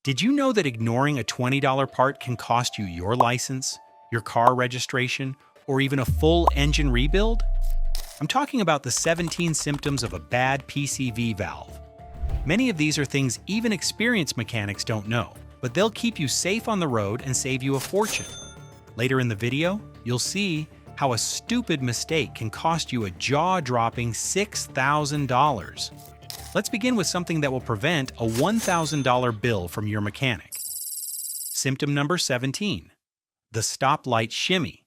Did you know that ignoring a $20 part can cost you your license, your car registration, or even a full engine rebuild? I'm talking about the 17 symptoms of a bad PCV valve. Many of these are things even experienced mechanics don't know, but they'll keep you safe on the road and save you a fortune. Later in the video, you'll see how a stupid mistake can cost you a jaw-dropping $6,000. Let's begin with something that will prevent a $1,000 bill from your mechanic. Symptom number 17, the stoplight shimmy.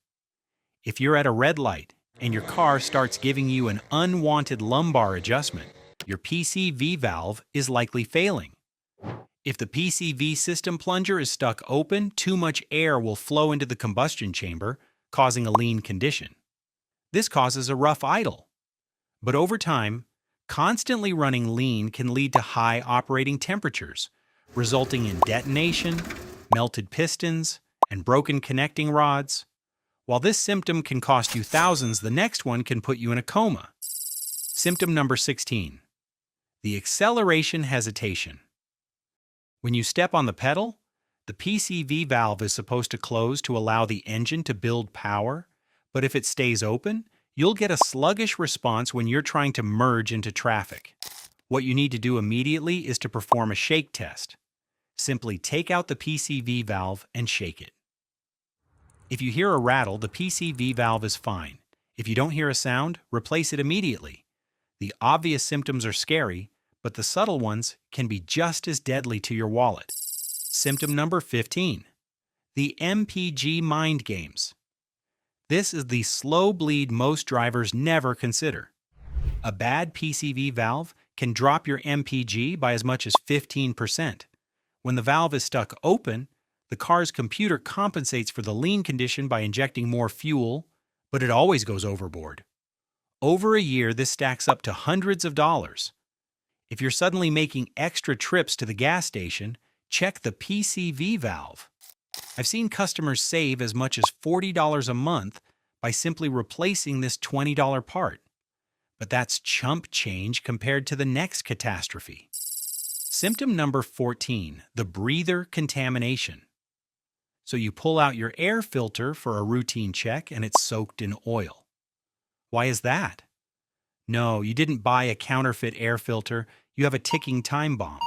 If you're at a red light and your car starts giving you an unwanted lumbar adjustment, your PCV valve is likely failing. If the PCV system plunger is stuck open, too much air will flow into the combustion chamber, causing a lean condition. This causes a rough idle. But over time, constantly running lean can lead to high operating temperatures, resulting in detonation, melted pistons, and broken connecting rods. While this symptom can cost you thousands, the next one can put you in a coma. Symptom number 16, the acceleration hesitation. When you step on the pedal, the PCV valve is supposed to close to allow the engine to build power, but if it stays open, you'll get a sluggish response when you're trying to merge into traffic. What you need to do immediately is to perform a shake test. Simply take out the PCV valve and shake it. If you hear a rattle, the PCV valve is fine. If you don't hear a sound, replace it immediately. The obvious symptoms are scary, but the subtle ones can be just as deadly to your wallet. Symptom number 15, the MPG mind games. This is the slow bleed most drivers never consider. A bad PCV valve can drop your MPG by as much as 15%. When the valve is stuck open, the car's computer compensates for the lean condition by injecting more fuel, but it always goes overboard. Over a year, this stacks up to hundreds of dollars. If you're suddenly making extra trips to the gas station, check the PCV valve. I've seen customers save as much as $40 a month by simply replacing this $20 part. But that's chump change compared to the next catastrophe. Symptom number 14, the breather contamination. So you pull out your air filter for a routine check and it's soaked in oil. Why is that? No, you didn't buy a counterfeit air filter, you have a ticking time bomb.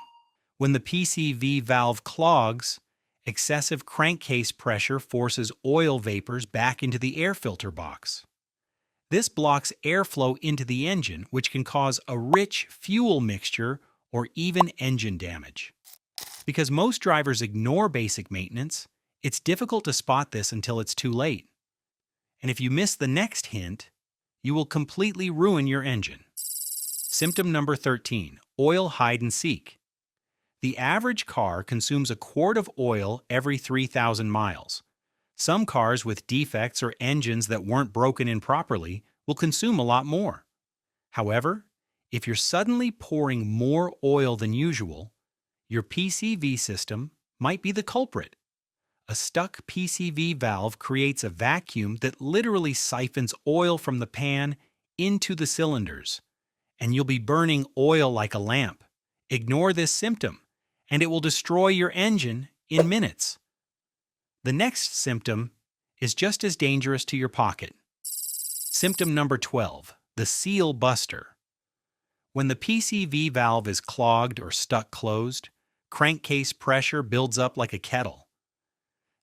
When the PCV valve clogs, excessive crankcase pressure forces oil vapors back into the air filter box. This blocks airflow into the engine, which can cause a rich fuel mixture or even engine damage. Because most drivers ignore basic maintenance, it's difficult to spot this until it's too late. And if you miss the next hint, you will completely ruin your engine. Symptom number 13, oil hide and seek. The average car consumes a quart of oil every 3,000 miles. Some cars with defects or engines that weren't broken in properly will consume a lot more. However, if you're suddenly pouring more oil than usual, your PCV system might be the culprit. A stuck PCV valve creates a vacuum that literally siphons oil from the pan into the cylinders, and you'll be burning oil like a lamp. Ignore this symptom, and it will destroy your engine in minutes. The next symptom is just as dangerous to your pocket. Symptom number 12, the seal buster. When the PCV valve is clogged or stuck closed, crankcase pressure builds up like a kettle.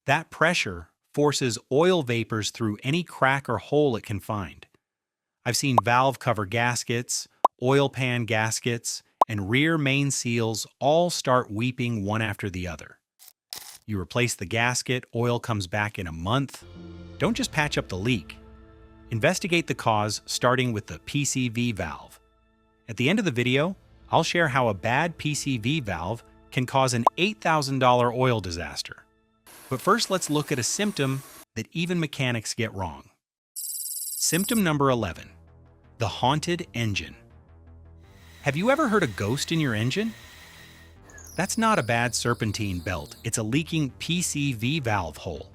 That pressure forces oil vapors through any crack or hole it can find. I've seen valve cover gaskets, oil pan gaskets, and rear main seals all start weeping one after the other. You replace the gasket, oil comes back in a month. Don't just patch up the leak. Investigate the cause, starting with the PCV valve. At the end of the video, I'll share how a bad PCV valve can cause an $8,000 oil disaster. But first, let's look at a symptom that even mechanics get wrong. Symptom number 11, the haunted engine. Have you ever heard a ghost in your engine? That's not a bad serpentine belt, it's a leaking PCV valve hole.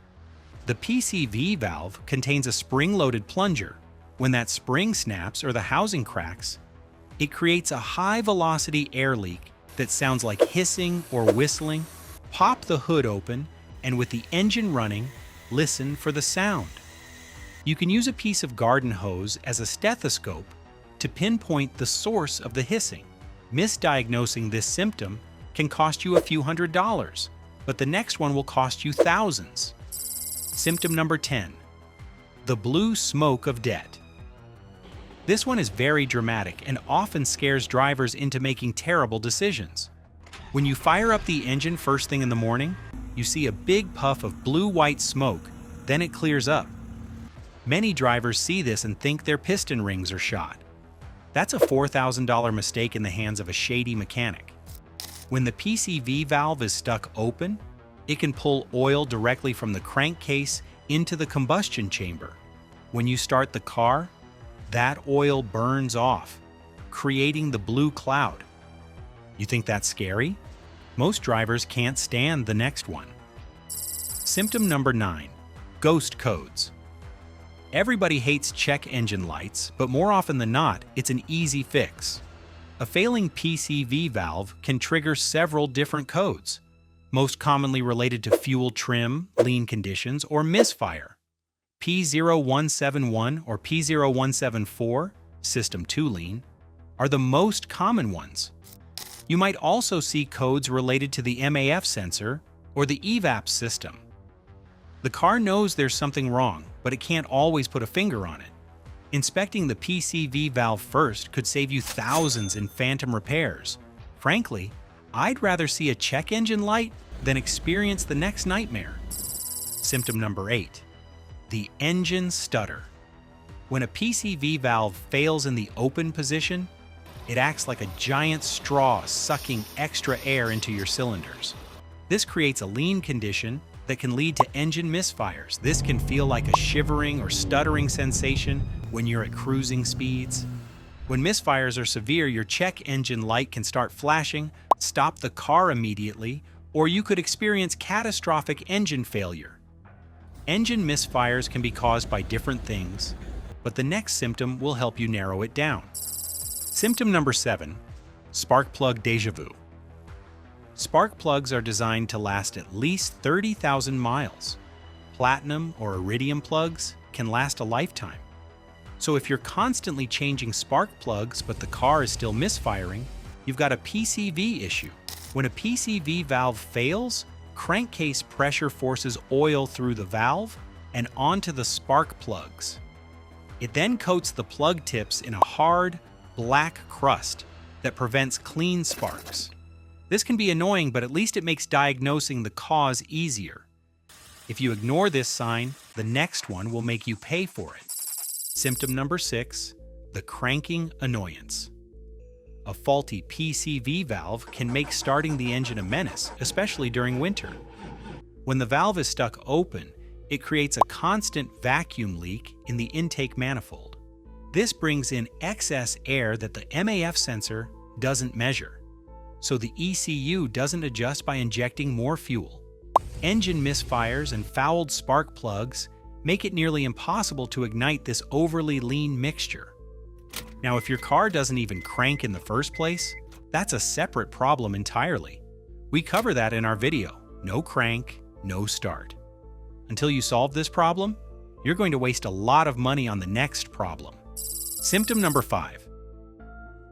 The PCV valve contains a spring-loaded plunger. When that spring snaps or the housing cracks, it creates a high-velocity air leak that sounds like hissing or whistling. Pop the hood open, and with the engine running, listen for the sound. You can use a piece of garden hose as a stethoscope to pinpoint the source of the hissing. Misdiagnosing this symptom can cost you a few $100s, but the next one will cost you thousands. Symptom number 10. The blue smoke of debt. This one is very dramatic and often scares drivers into making terrible decisions. When you fire up the engine first thing in the morning, you see a big puff of blue-white smoke, then it clears up. Many drivers see this and think their piston rings are shot. That's a $4,000 mistake in the hands of a shady mechanic. When the PCV valve is stuck open, it can pull oil directly from the crankcase into the combustion chamber. When you start the car, that oil burns off, creating the blue cloud. You think that's scary? Most drivers can't stand the next one. Symptom number 9. Ghost codes. Everybody hates check engine lights, but more often than not, it's an easy fix. A failing PCV valve can trigger several different codes, most commonly related to fuel trim, lean conditions, or misfire. P0171 or P0174, System 2 lean, are the most common ones. You might also see codes related to the MAF sensor or the EVAP system. The car knows there's something wrong, but it can't always put a finger on it. Inspecting the PCV valve first could save you thousands in phantom repairs. Frankly, I'd rather see a check engine light than experience the next nightmare. Symptom number 8. The engine stutter. When a PCV valve fails in the open position, it acts like a giant straw sucking extra air into your cylinders. This creates a lean condition that can lead to engine misfires. This can feel like a shivering or stuttering sensation when you're at cruising speeds. When misfires are severe, your check engine light can start flashing, stop the car immediately, or you could experience catastrophic engine failure. Engine misfires can be caused by different things, but the next symptom will help you narrow it down. Symptom number 7. Spark plug déjà vu. Spark plugs are designed to last at least 30,000 miles. Platinum or iridium plugs can last a lifetime. So if you're constantly changing spark plugs but the car is still misfiring, you've got a PCV issue. When a PCV valve fails, crankcase pressure forces oil through the valve and onto the spark plugs. It then coats the plug tips in a hard, black crust that prevents clean sparks. This can be annoying, but at least it makes diagnosing the cause easier. If you ignore this sign, the next one will make you pay for it. Symptom number 6. The cranking annoyance. A faulty PCV valve can make starting the engine a menace, especially during winter. When the valve is stuck open, it creates a constant vacuum leak in the intake manifold. This brings in excess air that the MAF sensor doesn't measure, so the ECU doesn't adjust by injecting more fuel. Engine misfires and fouled spark plugs make it nearly impossible to ignite this overly lean mixture. Now, if your car doesn't even crank in the first place, that's a separate problem entirely. We cover that in our video, No Crank, No Start. Until you solve this problem, you're going to waste a lot of money on the next problem. Symptom number 5.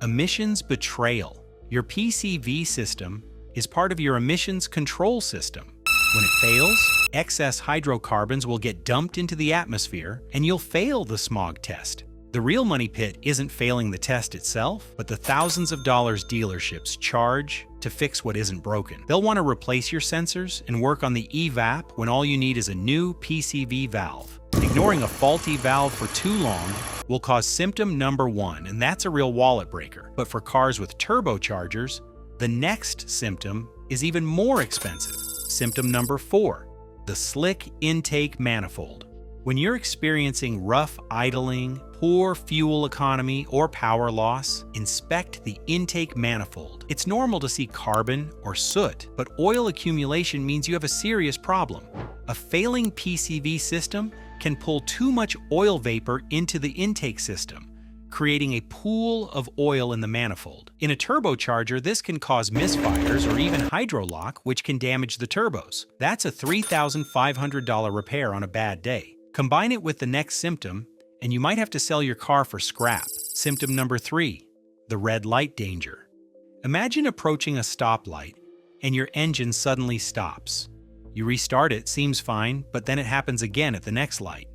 Emissions betrayal. Your PCV system is part of your emissions control system. When it fails, excess hydrocarbons will get dumped into the atmosphere and you'll fail the smog test. The real money pit isn't failing the test itself, but the thousands of dollars dealerships charge to fix what isn't broken. They'll want to replace your sensors and work on the EVAP when all you need is a new PCV valve. Ignoring a faulty valve for too long will cause symptom number 1, and that's a real wallet breaker. But for cars with turbochargers, the next symptom is even more expensive. Symptom number 4, the slick intake manifold. When you're experiencing rough idling, poor fuel economy, or power loss, inspect the intake manifold. It's normal to see carbon or soot, but oil accumulation means you have a serious problem. A failing PCV system can pull too much oil vapor into the intake system, creating a pool of oil in the manifold. In a turbocharger, this can cause misfires or even hydrolock, which can damage the turbos. That's a $3,500 repair on a bad day. Combine it with the next symptom, and you might have to sell your car for scrap. Symptom number 3, the red light danger. Imagine approaching a stoplight and your engine suddenly stops. You restart it, seems fine, but then it happens again at the next light.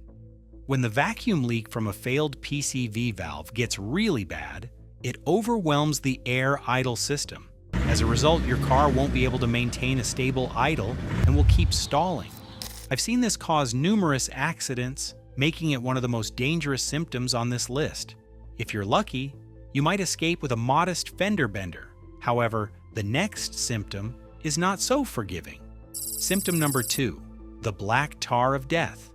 When the vacuum leak from a failed PCV valve gets really bad, it overwhelms the air idle system. As a result, your car won't be able to maintain a stable idle and will keep stalling. I've seen this cause numerous accidents, making it one of the most dangerous symptoms on this list. If you're lucky, you might escape with a modest fender bender. However, the next symptom is not so forgiving. Symptom number 2, the black tar of death.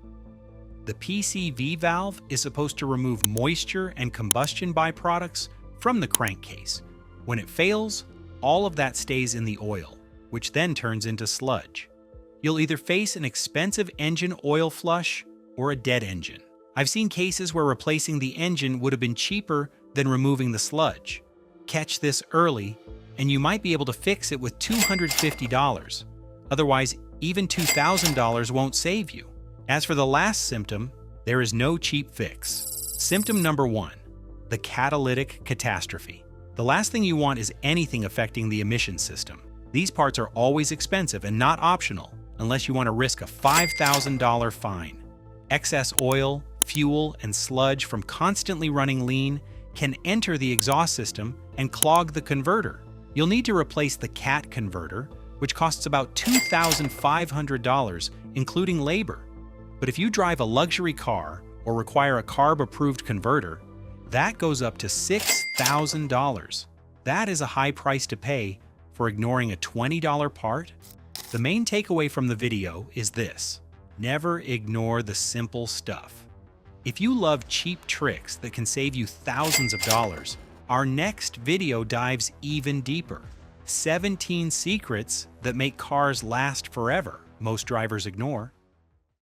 The PCV valve is supposed to remove moisture and combustion byproducts from the crankcase. When it fails, all of that stays in the oil, which then turns into sludge. You'll either face an expensive engine oil flush or a dead engine. I've seen cases where replacing the engine would have been cheaper than removing the sludge. Catch this early, and you might be able to fix it with $250. Otherwise, even $2,000 won't save you. As for the last symptom, there is no cheap fix. Symptom number 1, the catalytic catastrophe. The last thing you want is anything affecting the emission system. These parts are always expensive and not optional unless you want to risk a $5,000 fine. Excess oil, fuel, and sludge from constantly running lean can enter the exhaust system and clog the converter. You'll need to replace the CAT converter, which costs about $2,500, including labor. But if you drive a luxury car or require a CARB-approved converter, that goes up to $6,000. That is a high price to pay for ignoring a $20 part. The main takeaway from the video is this: never ignore the simple stuff. If you love cheap tricks that can save you thousands of dollars, our next video dives even deeper. 17 secrets that make cars last forever most drivers ignore.